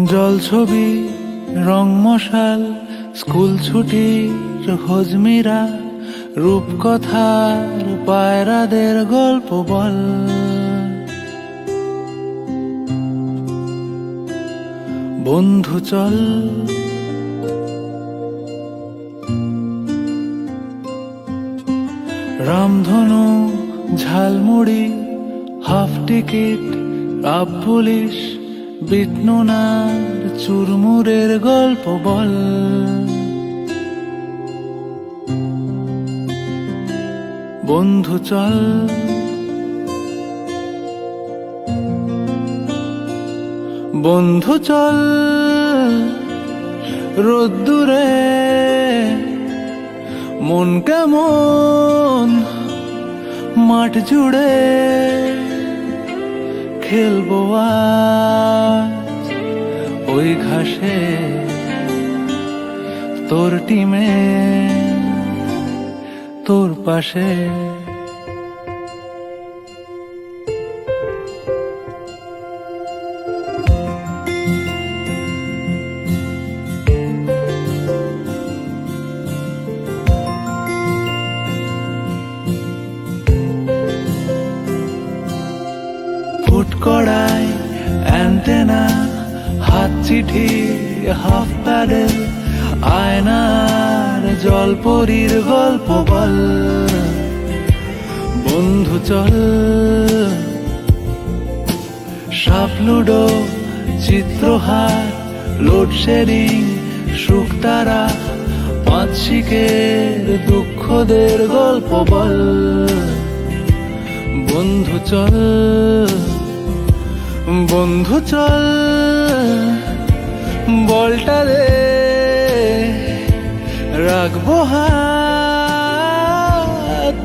জলছবি রং মশাল স্কুল ছুটির হজমিরা রূপকথার পায়রাদের গল্প বল। বন্ধু চল রামধনু jhalmuri half ticket up police বিটনুনার চুরমুরের গল্প বল। বন্ধু চল বন্ধু চল রোদ্দুরে মন কেমন মাঠ জুড়ে খেলবো আজ ওই ঘাসে তোর টিমে তোর পাশে। ফুট কড়াই অ্যান্টেনা হাত চিঠি হাফ প্যাডেল আয়নার জলপরীর গল্প বল। বন্ধু চল সাপ লুডো চিত্রহার লোডশেডিং শুকতারা পাঁচ শিকের দুঃখদের গল্প বল। বন্ধু চল বন্ধু চল বলটা দে রাখবো হাত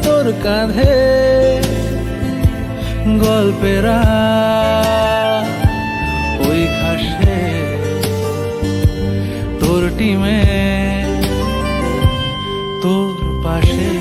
তোর কাঁধে গল্পেরা ওই ঘাসে তোর টিমে তোর পাশে।